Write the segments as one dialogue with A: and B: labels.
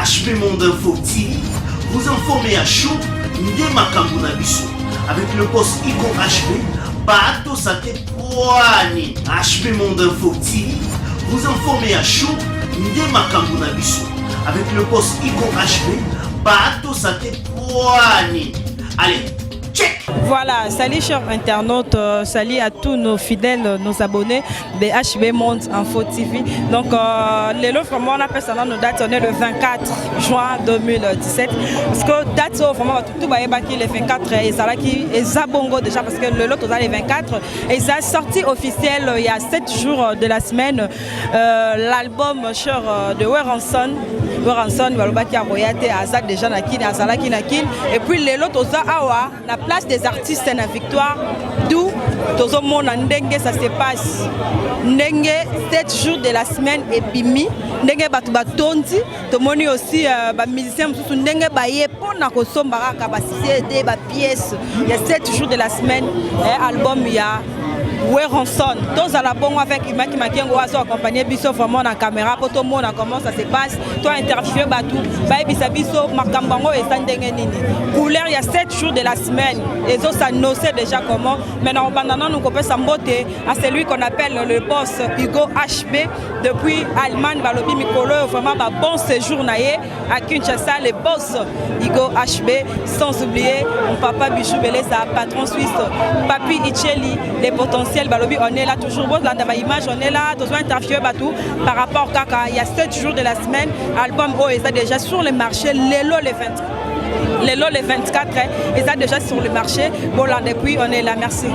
A: HP Monde Info TV, vous informez à chaud, Ndema Kambunabiso, avec le boss Igo HP, Bato Sate Poani. HP Monde Info TV, vous informez à chaud, Ndema Kambunabiso, avec le boss Igo HP, Bato Sate Poani. Allez, check!
B: Voilà, salut chers internautes, salut à tous nos fidèles, nos abonnés de HB Monde Info TV. Donc, les lots, vraiment, on appelle ça dans nos dates, on est le 24 juin 2017. Parce que date, vraiment, tout va être le 24 et ça qui est Zabongo déjà, parce que le lot, on a les 24. Et ça a sorti officiel il y a 7 jours de la semaine, l'album cher de Weranson. Weranson, Walobaki a Royate, Azad déjà Nakin, Azalaki Nakin. Et puis les lots, on a la place des artistes en victoire, d'où tout le monde ndenge ça se passe. Ndenge 7 jours de la semaine et bimi, ndenge batu batondi, to moni aussi ba musiciens mususu ndenge ba yepona ko sombara ka ba CD ba pièces. Il y a 7 jours de la semaine et album il y a Weranson. Tous à la bonne avec Imaki Makengo a accompagné Bisso vraiment en caméra pour tout le monde comment ça se passe. Toi interviewé Batou, Baïbisa Bisso, Markambango et Sandenge Nini. Couleur il y a 7 jours de la semaine. Et ça sait déjà comment. Maintenant pendant nous copains Samboté à celui qu'on appelle le boss Hugo HB depuis Allemagne Balobi Mikolo vraiment un bon séjour naïe à Kinshasa le boss Hugo HB sans oublier mon papa Bichou Belé sa patron suisse Papi Icheli les potentiels Balobi, on est là toujours bon dans la image, on est là, toujours interviewé Batou par rapport à il y a 7 jours de la semaine, album oh, et ça déjà sur le marché, les lots les 24, et ça déjà sur le marché. Bon là depuis on est là, merci.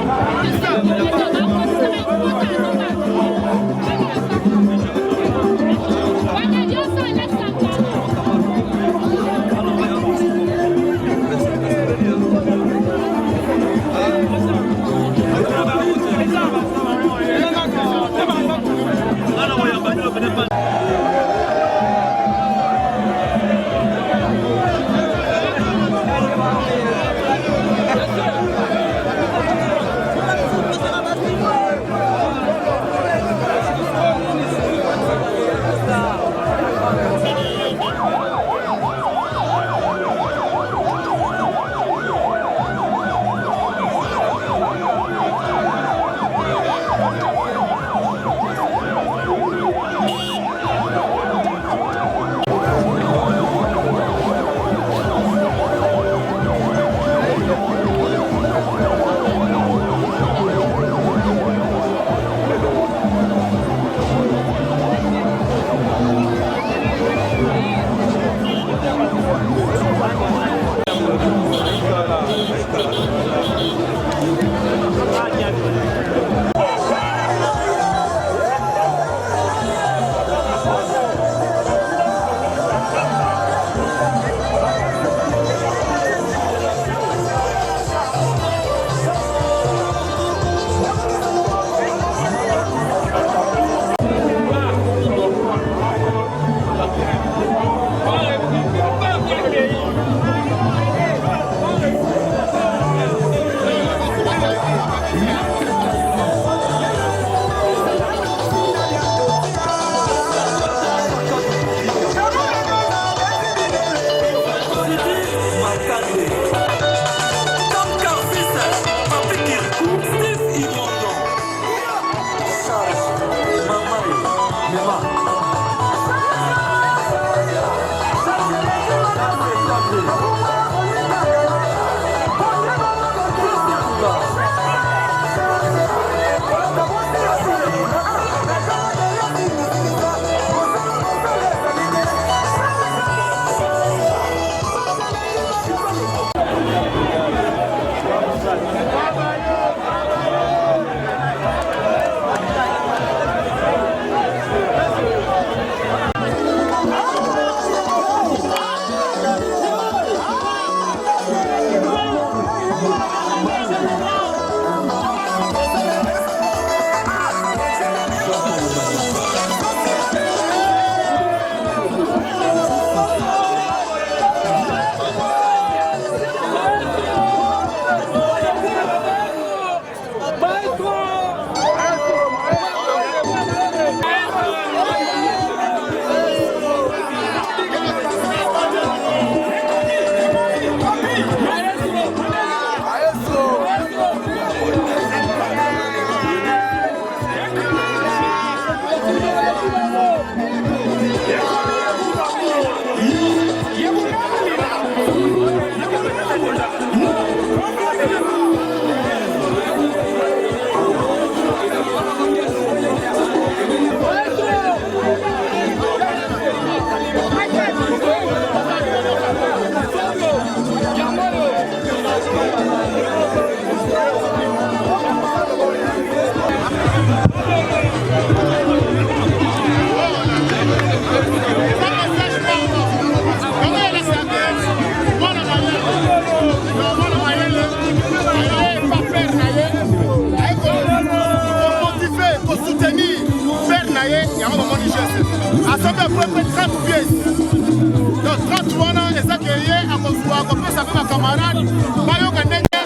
C: kopesa pe camarade bayoka ndenge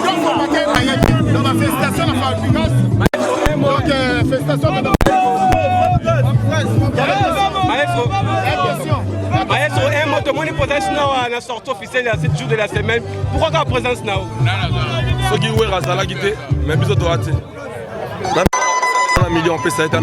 C: donc formateur nayebi donc félicitations na Fabrigas donc félicitations
D: Maestro, un mot de mon hypothèse na sortie officielle à 7 jours de la semaine. Pourquoi la présence na?
E: Ce qui est Razala Guité, mais bisous de raté. Un million de pesos, c'est un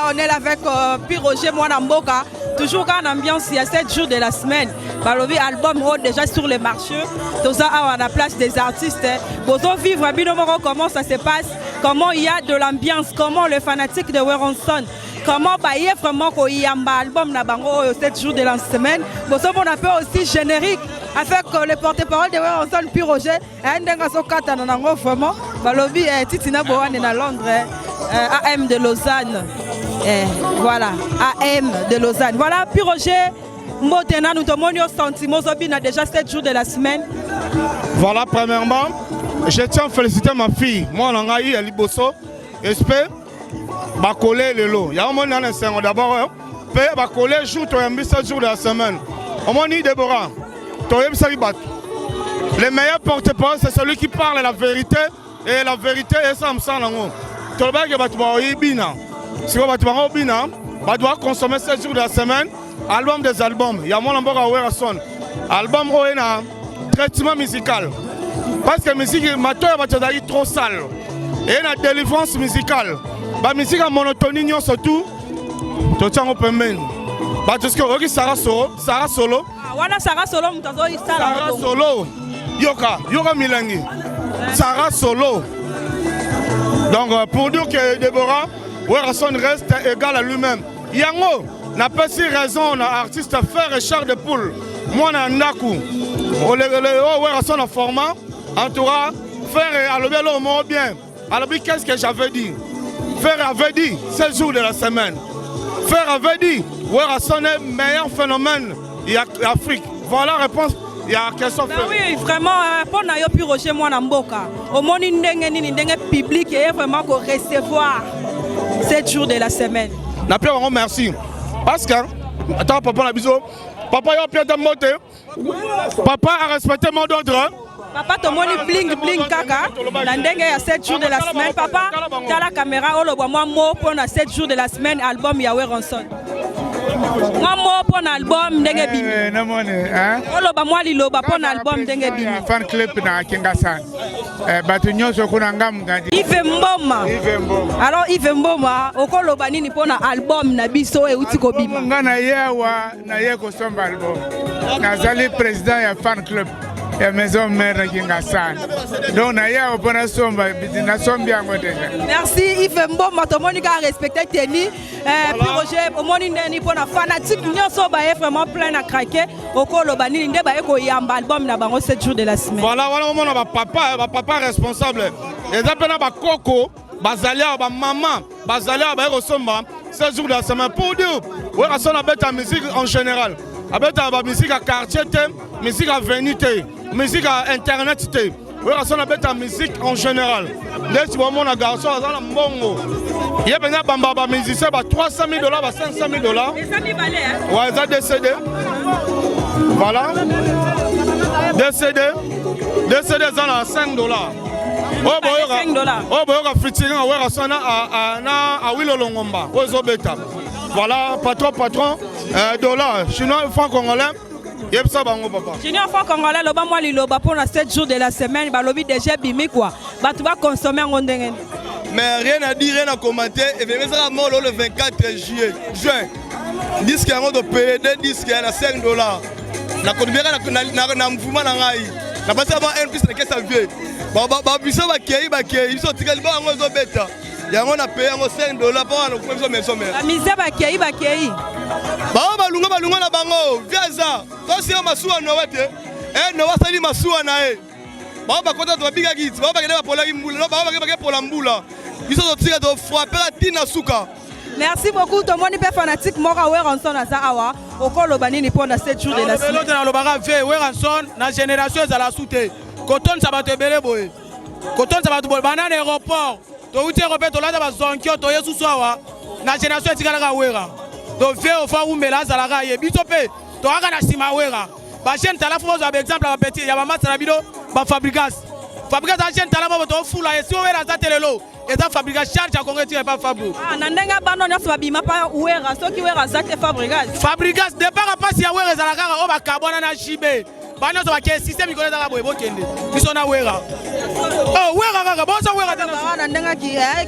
B: On est là avec Piroger Mwanamboka, toujours en ambiance, il y a 7 jours de la semaine. Balobi album déjà sur les marchés, tout ça à la place des artistes. Pour vivre à Binomoro, comment ça se passe, comment il y a de l'ambiance, comment le fanatique de Weronson, comment il y a vraiment qu'il y a un album na bango 7 jours de la semaine. Pour ça, on appelle aussi générique avec le porte-parole de Weronson Piroger. Vraiment, Balobi Titina Boane à Londres, AM de Lausanne. Voilà, AM de Lausanne. Voilà, Piroger, Mbotena, nous avons eu sentiment, Zobin a déjà 7 jours de la semaine.
C: Voilà, premièrement, je tiens à féliciter ma fille. Moi, on a eu à Liboso, espère, Bakolé le lot. Il y a un moment dans le d'abord, Bakolé joue 7 jours de la semaine. On m'a dit Déborah, le meilleur porte-parole, c'est celui qui parle la vérité, et la vérité est ça, me semble. Tu vois que si on doit consommer 7 jours de la semaine, album des albums. Il y a mon album à Weronson. Album où il y a un traitement musical. Parce que la musique est trop sale. Et il y a une délivrance musicale. La musique a monotonie surtout. Tu tiens au paiement. Parce que Sarah Solo.
B: Voilà Sarah Solo.
C: Sarah Solo. Yoka Milangi. Sarah Solo. Donc pour dire que Déborah, Weronson reste égal à lui-même. Yango n'a pas si raison à artiste faire Richard de Poule. Moi, je suis Ndaku. Weronson a format. En tout cas, faire à l'objet bien. Alors, qu'est-ce que j'avais dit? Faire avait dit 16 jours de la semaine. Faire avait dit Weronson est le meilleur phénomène en Afrique. Voilà la réponse. Il y a question.
B: Oui, vraiment, pour Nayo Piroger Mwanamboka, au monde public et vraiment pour recevoir 7 jours de la semaine.
C: Merci. Parce que, attends, papa, la bisou. Papa, il y a Pierre de Moté. Papa a respecté mon ordre.
B: Papa, ton moni bling bling kaka. Nandenge il y a 7 jours de la semaine. Papa, tu as la caméra. Oh, le moi, mot pour 7 jours de la semaine. Album Yahweh Ronson. Moi, mot pour un album Ndenge Bimi. Oh, le moi, liloba pour un album Ndenge Bimi.
F: Fan club na Kingasan. Batunyo Sokunangam Gadi.
B: Yves Mboma. Alors, Yves Mboma, okolo banini pour un album na biso et utiko Bimi.
F: Ngana yewa na yeko somba album. Nazali président ya fan club. Ya maison mère Kingasan. Donc na yewa pour na somba na sombia ngodeja.
B: Merci Yves Mboma, to monika respecter Teni. Piroger, au moni ndeni pour na fanatique nyonso ba vraiment plein à craquer. Okolo banini nde ba eko yamba album na bango 7 jours de la semaine.
C: Voilà, on a papa responsable. Et d'après na ba Coco, Bazalia, ba maman, Bazalia ba Rosomba, 16 jours de la semaine pour dire Weronson a bête la musique en général. Avec la musique à quartier, musique à vanité, musique à internet. Weronson a bête la musique en général. Là, tu vois mon garçon, dans le mongo. Il y a bien un musicien, $300 000, $500 000.
B: Et ça m'y valait, hein?
C: Ouais, ça décédé. Voilà. Décédé dans $5. Oh, boyoka featuring à Weronson à Wilolongomba. Voilà, patron, dollar, chinois, franc congolais. Yebsa bango papa.
B: Junior fois congolais loba moi liloba pour 7 jours de la semaine, ba lobi déjà bimi quoi. Ba tu vas consommer en ndenge.
E: Mais rien à dire, rien à commenter. Et bien, ça va mort le 24 juin. Disque à de payer des disques à $5. Na kodibera na mouvement na ngai. Na passé avant un plus na kesa vieux. Ba biso ba kei biso tikali ba ngo zo beta. Yango na payer ngo $5 pour na kuma maison mère.
B: La misère ba kei.
E: Ba lunga na bango. Viaza. Ko si masuwa no wete. No wasali masuwa na e. Ba kota to biga git. Ba kende ba pola mbula. No ba ke pola mbula. Biso to tira to frapper la tina suka.
B: Merci beaucoup. Tout le monde est fanatique. Mora Weranson à Zahawa. Au col au banini pour 7 jours de la semaine.
G: L'autre dans le bagarre fait Weranson. La génération est à la soute. Coton ça va te belle boy. Coton ça va te boire. Banane aéroport. Tu as été repéré. Tu as été zonkio. Tu as été sous soir. La génération est à la Wera. Tu fais au fond où mélange à la raille. Bisopé. Tu as gagné Sima Wera. Ba chaîne t'as la fois par exemple à petit. Il y a ma masse rabido. Ba Fabrikas. Fabrikas la chaîne t'as la fois tu fous là. Et si on veut la télé et ça Fabrikas charge à Congo tu pas Fabio.
B: Ah nandenga bano nyoso babima pa Wera. So qui Wera ça te Fabrikas.
G: Fabrikas départ pas si ya Wera za la kara o ba carbone na chibe. Bano so ba ke système iko za boy bokende. Biso na Wera. Oh Wera kaka bo so Wera tena.
B: Nandenga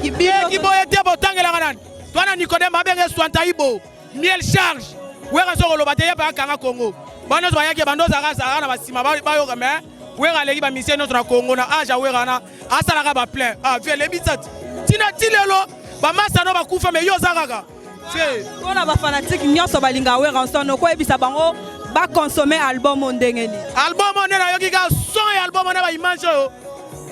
B: ki bi
G: ki boye te botangela kanan. Toi na Nicodème abenge Swantaibo. Miel charge. Wera so lo bateye pa kanga Congo. Bano so ba yake bando za raza na basima ba yo kama. Wera leki ba mission notre Congo na aja Wera na asala ba plein. Ah vie le bisat. Tina tilelo ba masa no ba kufa me yo zakaka. Fe.
B: On a ba fanatique nyoso balinga Weranson ko ebisa bango ba consommer album ndengeni.
G: Album on na yoki ka son et album na ba image yo.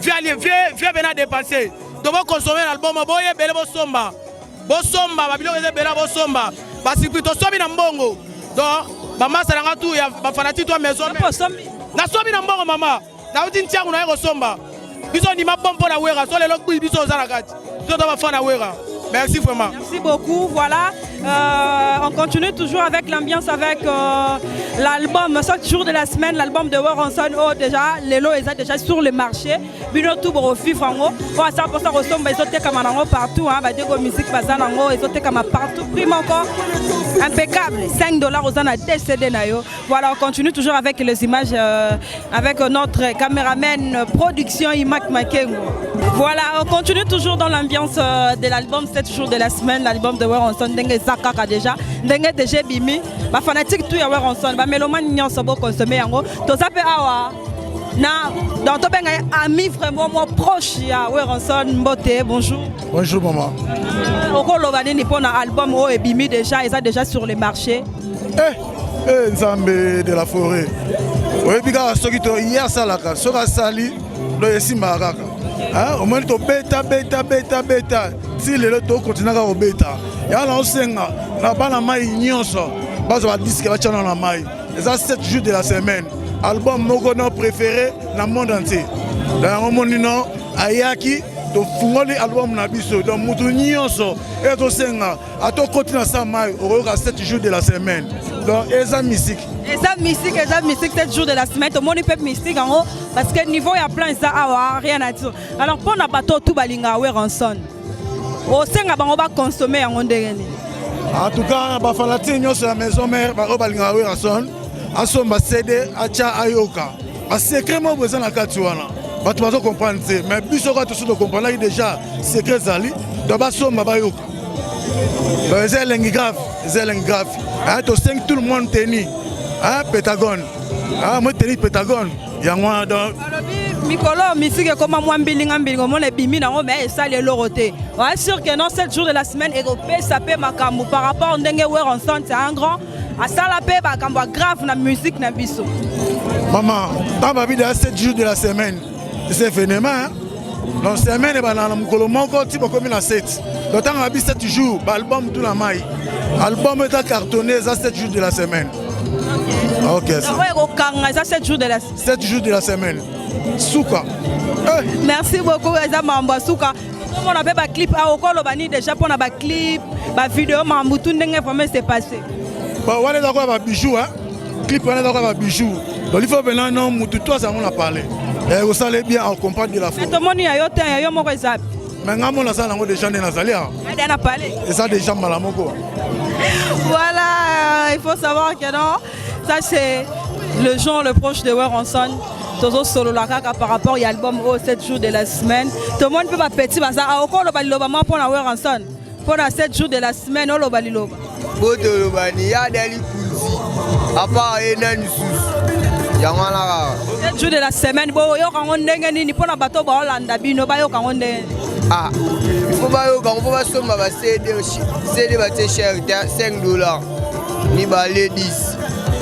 G: Vie bena dépasser. Do ba consommer album boye bele bo somba. Bo somba ba biloko bela bo somba. Ba circuit to sobi na mbongo. Donc ba masa na tu ya ba fanatique to maison. Na sobi na mbongo mama. Na uti ntiangu na yeko somba. Biso ni ma bombe na Wera, so le lok biso za la kati. Biso to ba fana Wera. Merci vraiment.
B: Merci beaucoup. Voilà, on continue toujours avec l'ambiance avec l'album 7 jours de la semaine, l'album de Weranson. Oh déjà, les lots est déjà sur le marché. Bino tout profi frango. Oh à 100% ressemble ils ont comme nango partout hein, ba dégo musique bazanango, ils ont comme partout. Prime encore impeccable. $5 aux ana décédé na yo. Voilà, on continue toujours avec les images avec notre caméraman production Imak Makengo. Voilà, on continue toujours dans l'ambiance de l'album 7 jours de la semaine, l'album de Weranson. Dengue Zakaka déjà, Dengue déjà Bimi. Ma fanatique tout ya Weranson, ma mélomane nyonso bo consommer yango. To zape awa. Na dans to benga ami vraiment moi proche ya Weranson Mbote. Bonjour.
C: Bonjour maman.
B: Okolo banini pour na album o et Bimi déjà, ils sont déjà sur le marché.
C: Nzambe de la forêt. Oui, bika soki to hier salaka, soka sali do yesimba kaka. Ah, au moins to beta. Si le to continue à beta. Ya la osenga na bana mai nyonso. Bazo ba disque ba chana na mai. Ça 7 jours de la semaine. Album moko no préféré na monde entier. Dans le monde non ayaki to fungoli album na biso donc mutu nyonso et to senga ato continue sa mai au 7 jours de la semaine. Donc eza musique.
B: Eza musique 7 jours de la semaine. Tout le monde peut mystique en haut parce que niveau il y a plein ça rien à dire. Alors pour na bateau tout balinga Weranson. Au senga bango ba consommer en ndengeni.
C: En tout cas ba fanatique nyonso la maison mère ba balinga Weranson. Asomba CD acha ayoka. Ba secret mo besoin na kati wana. Ba tu vas comprendre mais biso ka tout de comprendre déjà secret zali do ba somba ba yoka. Ba zelengi grave. Ah to 5 tout le monde tenu. Ah Pentagone. Ah moi tenu Pentagone. Yango donc
B: Mikolo musique comme moi mbilinga mon ebimi nango mais ça les loroté. Ouais sûr que non 7 jours de la semaine européen ça peut makambu par rapport ndenge Weranson c'est un grand à ça la paix makambu grave na musique na biso.
C: Maman, dans ma vie de 7 jours de la semaine. C'est phénomène. Donc semaine ba na mukolo moko tipo comme la 7. Donc tant ma vie 7 jours, album tout la maille. Album est cartonné ça 7 jours de la semaine. OK.
B: Ça 7 jours de la semaine.
C: 7 jours de la semaine. Souka.
B: Merci beaucoup Eza Mamba Souka. On a fait un clip à Okolo Bani déjà pour un clip, une vidéo Mambo tout ndenge vraiment c'est passé.
C: Bah on est d'accord avec bijou hein. Clip on est d'accord avec bijou. Donc il faut venir non mutu toi ça on a parlé. Et vous savez bien on comprend de la fois.
B: Tout le monde y a yo moko ezap.
C: Mais ngamo na ça nango déjà na zalia.
B: On a parlé.
C: Et ça déjà malamoko.
B: Voilà, il faut savoir que non, ça c'est le genre le proche de Weranson toujours solo la kaka par rapport à l'album au 7 jours de la semaine tout le monde peut pas petit ça a encore le baliloba pour la Weranson pour la 7 jours de la semaine au le baliloba
H: boto le bani ya dali kulzi à part ena nusus yangala
B: 7 jours de la semaine bo yo kango ndenge nini pour la bato ba Hollanda bino ba yo kango ndenge
H: ah il faut ba yo kango ba somba ba CD ba te cher $5 ni ba le 10.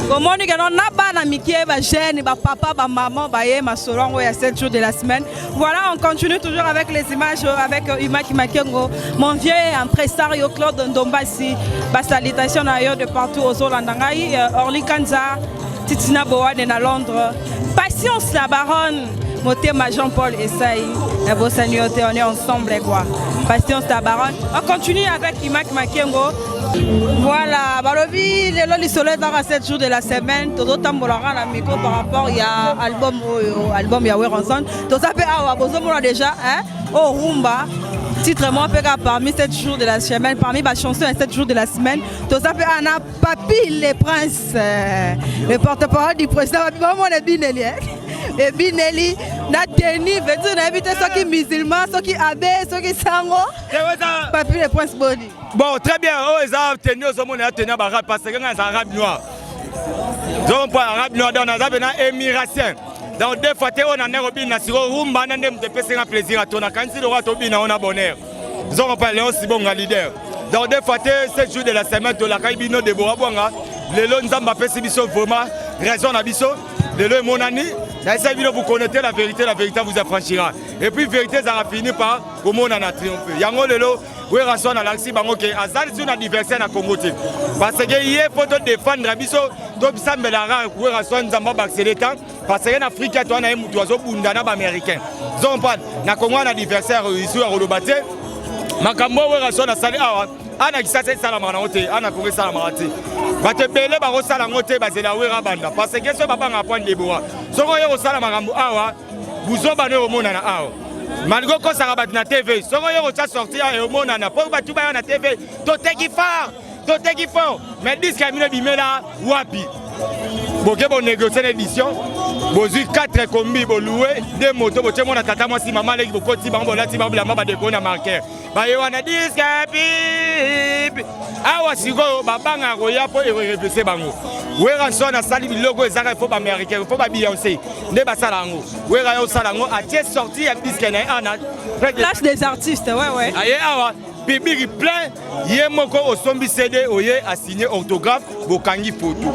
B: Comment nous avons na mikie ba jeune ba papa ba maman ba ye masolongo ya 7 jours de la semaine. Voilà, on continue toujours avec les images avec Imaki Makengo, mon vieux impresario Claude Ndombasi. Ba salutation ailleurs de partout aux Hollandais, Orly Kanza, Titina Boane à Londres. Patience la baronne, Motema Jean-Paul Essaï. La beau Seigneur, on est ensemble quoi. Patience la baronne. On continue avec Imaki Makengo. Voilà, balobi le loli soleil dans 7 jours de la semaine, tout tambolara la micro par rapport il y a album ya Weranson. Tout ça fait awa bozomona déjà hein au rumba. Titre moi pega parmi 7 jours de la semaine, parmi ma chanson 7 jours de la semaine. Tout ça fait Anna Papi les princes. Le porte-parole du président maman le Binelli. Et Binelli na teni veut dire na éviter ceux qui musulmans, ceux qui abbé, ceux qui sango. Papi les princes body.
I: Bon, très bien. Oh, ils ont tenu au monde, ils ont tenu à Barat parce que c'est un arabe noir. Ils ont pas arabe noir dans un émiratien. Donc, des fois, on a un robin national, on a un plaisir à tourner. Quand on a bonheur. Ils ont pas Léon Sibon leader. Donc, des fois, 7 jours de la semaine, de la Kaibino de Boabouanga, les lois nous ont vraiment raison à Bisso. Les lois, mon ami, dans cette vidéo, vous connaissez la vérité vous affranchira. Et puis, la vérité, ça va finir par au monde en a triomphé. Yango Lelo, Weranson à l'axi, bangoke, Azal, c'est un adversaire à Congo. Parce que hier, il faut défendre Abisso, donc ça me l'a rare, Weranson, Zamba, Baxeleta, parce qu'en Afrique, tu as un oiseau bundana américain. Donc, na Congo, un adversaire ici à Rolobate, Makambo, Weranson à Salé, Ana qui s'est salamana oté, Ana Koué salamate. Va te belé, va resalamote, va se la Werabanda, parce que ce papa n'a point de bois. Ce qu'on y a au salamangambo, vous en banez au monde en awa. Malgré que ça rabat na TV, ce qu'on y a au sortir et au monde en a, pour battre na TV, tout qui fort, mais dis qu'il y a une là, wapi. Boké bon négocier l'édition, bozu 4 combis bo louer, 2 motos, bo tché mon tata moi si maman leki bo koti bango la ti bango la maba de kona marqueur. Ba yo wana disque bip. Awa sigo ba banga roya po e réfléchir bango. Weranson na sali logo ezaka il faut ba américain, il faut ba Beyoncé. Ne ba sala ngo. Wera yo sala ngo a tie sorti ya disque na ana.
B: Place des artistes, ouais.
I: Aye awa. Bibi plein, Yemoko au sombi CD, Oye a signé orthographe, Bokangi photo.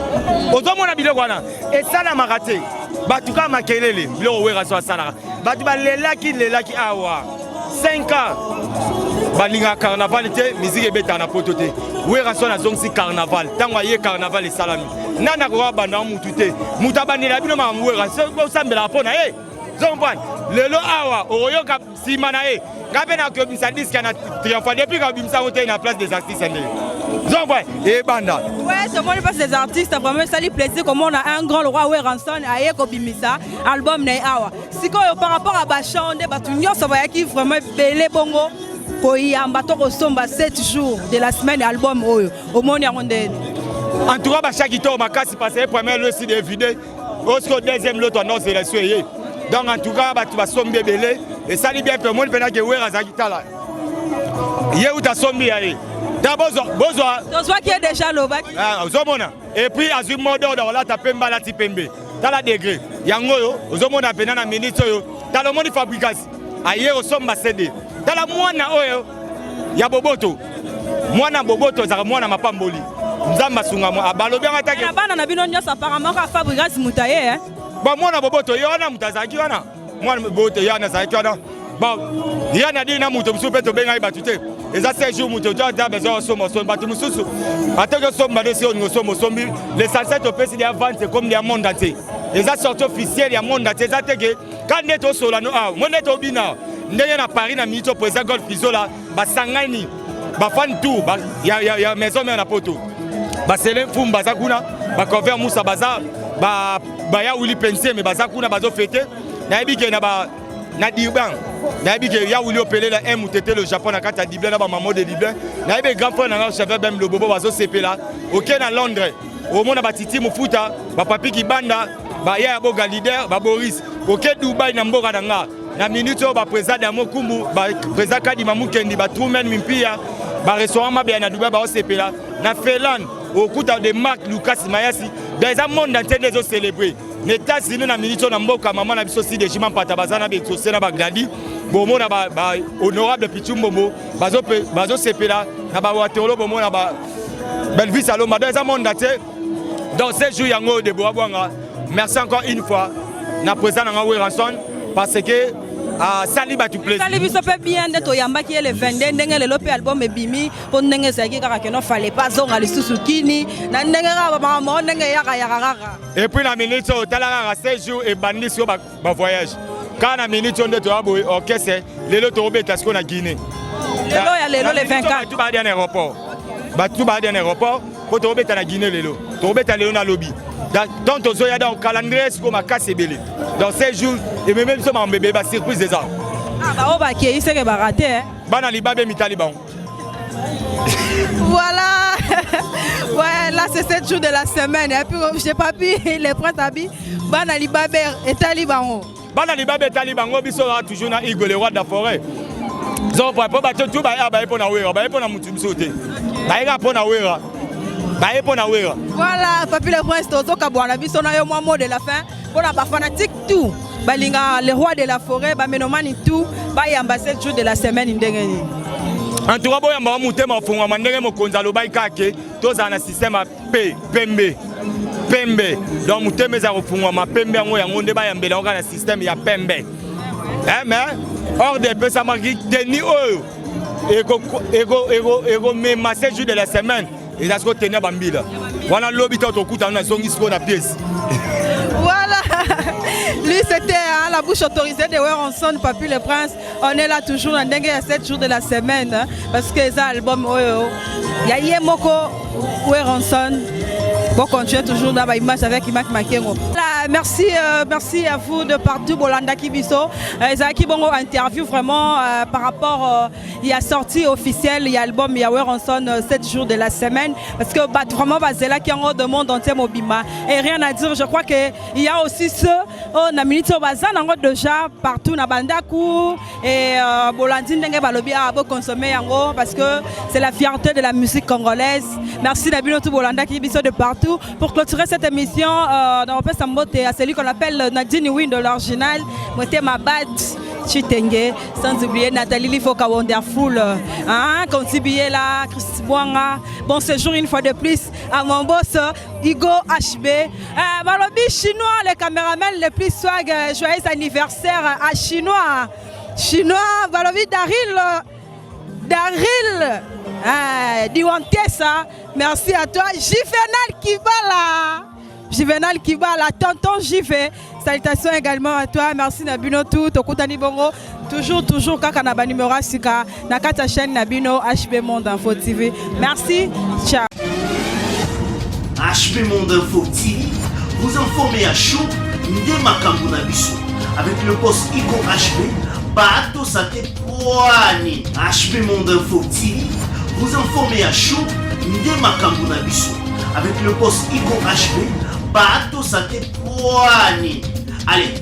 I: Ozomona biloko wana, et ça la maraté. Batuka makelele, biloko Weranson sala. Batuba lelaki awa. 5 ans. Balinga carnaval te, musique et bêta na poto te. Weranson a zongi carnaval, tango ye carnaval et salami. Nana ko banda mutute. Mutabani la bino ma Weranson ko sambela pona eh. Zomban, lelo awa, oyoka simana eh. Gabena que Bimsa dit qu'il y a triomphant depuis que Bimsa a été la place des artistes. Et Banda.
B: Ouais, tout le monde passe des artistes, vraiment ça lui plaisir comme on a un grand roi Weranson à Eko Bimisa, album Neiawa. Si par rapport à Bachande, Batunyo, ça va être vraiment belé bongo. Pour y avoir 7 jours de la semaine album au monde irlandais.
I: En tout cas, chaque tour, ma casse passé premier le site vidé. Au deuxième lot, on a sélectionné. Donc en tout cas, tu vas somber belé. Et ça dit bien que le monde peut que Wera Zagita là. Hier où tu as sombi allé. D'abord, besoin.
B: Donc qui est déjà le bac.
I: Ah, Zomona. Et puis à Zummo dans la tapemba la tipembe. Dans la degré. Yango yo, Zomona penana ministre yo. Dans le monde fabrication. Hier au somba CD. Dans la moine oyo. Ya Boboto. Moana Boboto za moana mapamboli. Nzamba sunga mo abalo bien attaqué.
B: Na bana na bino nyosa apparemment ka fabrication mutaye hein.
I: Bon moana Boboto yo na mutazaki wana. Moi, je suis un bon, il y a des gens qui sont battus. Les 16 jours, ils ont besoin de se battre. Les salsettes au pays, c'est comme les mondes entiers. Les sorties officielles, les mondes entiers. Quand on est au Solano, on est au Bina, on est à Paris, on est au président Golf Fizola, Sangani, Bafan tout, il y a une maison, mais on a pas tout. C'est l'infum, Bazakuna, Bakover Moussa Bazar, Baya Ouli Pensé, mais Bazakuna, Bazo Fete. Naibike na Diban, Naibike ya wuli opélé la M ou tété le Japon na kata Diban na ba maman de Diban. Naibike grand frère na chef même le bobo bazo CP là. OK na Londres. au monde Batiti Mufuta, Papi Kibanda, Baya Boga leader, Boris, OK Dubaï Namboka Danga. Na minute ba président Damokumbu, ba président Kadima Mukendi, ba Truman Mimpia, ba restaurant Mabia na Dubaï ba OCPLA, na Felan, au kuta de Marc Lucas Mayasi, dans un monde entier des célébrés. N'état si nous na minute na Mboka maman na biso si de Jiman Patabazana be Tosena Bagdadi, bomo na ba honorable Pichumbomo, bazo CPLA, na ba Waterloo bomo na ba Belvis Aloma, dans un monde entier. Dans ces jours yango de Boabwanga, merci encore une fois na président na Ranson parce que Sali Batu plaisir.
B: Sali biso pe bien de toyamba qui est le 22 ndenge le lope album bimi pour ndenge saki kaka que non fallait pas zonga le susukini na ndenge ba mama ndenge yaka.
I: Et puis la minute au talara 16 jours et bandi sur ba voyage. Quand la minute on de to abo orchestre lelo to obeta ce qu'on a Guinée.
B: Lelo ya lelo le 24
I: tout ba dans aéroport. Tout ba dans aéroport pour to obeta na Guinée lelo. To obeta lelo na lobby. Donc to zoya dans calendrier ce qu'on m'a cassé belé. Dans ces jours et même ça m'a bébé ba surprise des arbres.
B: Ah bah on va qui il sait que va rater hein.
I: Bana libabe mitaliban.
B: Voilà. Ouais, là c'est 7 jours de la semaine et puis je sais pas puis les princes habits bana libabe et taliban.
I: Bana libabe taliban biso toujours na Igor le roi de la forêt. Zo pa ba tout ba ba pour na wera, ba pour na mutu bisoté. Ba ira pour na wera.
B: Voilà, Papi le Prince, Tozo Kabouana, biso na yo mot de la fin. Pour la fanatique tout. Balinga, le roi de la forêt, Bamenomani tout. Bayamba 7 jours de la semaine.
I: En tout cas, Boyamba Moutema Fonga, Mandere Mokonzalo Baikake, tous un système à Pembe. Donc Mouteme Zarofunga, ma Pembe, Yangonde Bayambe, un système, il y a Pembe. Mais, hors des peu, ça m'a dit, Denis Oyo. Ego, mais ma 7 jours de la semaine. Et là, ce tenir Bambila. Voilà l'hôpital au coup, on a son histoire de pièce.
B: Voilà. Lui, c'était la bouche autorisée de Weronson, Papi le Prince. On est là toujours dans 7 jours de la semaine. Parce que ça, album, il y a Yemoko, Weronson. Bon, continuer toujours dans l'image avec Imak Makengo. Merci à vous de partout, Bolanda Kibiso. Zaki Bongo interview vraiment par rapport il y a sortie officielle, il y a l'album Yahweh Ranson 7 jours de la semaine. Parce que vraiment, c'est là qu'il y a un de monde entier Mobima. Et rien à dire, je crois qu'il y a aussi ceux, on a milité au bazar, déjà partout dans Bandakou. Et Bolandine Dengue Balobi a consommer yango parce que c'est la fierté de la musique congolaise. Merci Nabino tout Bolanda Kibiso de partout. Pour clôturer cette émission, on peut s'embotter à celui qu'on appelle Nadine Win de l'original, Moté Mabad Chitenge, sans oublier Nathalie Lifoka Wonderful, Kontibié là, Christy Bouanga. Bon séjour une fois de plus à mon boss Igo HB. Balobi chinois, les caméramans les plus swag, joyeux anniversaire à chinois. Balobi Daryl. Diwantessa, merci à toi. Juvenal Kibala, tonton JV. Salutations également à toi. Merci Nabino tout. Tokutani Bongo. Toujours kaka na ba numéro sika na kata chaîne Nabino HB Monde Info TV. Merci. Ciao.
A: HB Monde Info TV vous informez à chaud de Makambu Nabiso avec le poste Ico HB Bato Sate Poani. HB Monde Info TV vous informez à chaud de Makambu Nabiso avec le poste Ico HB Bato Sate Poani. Allez.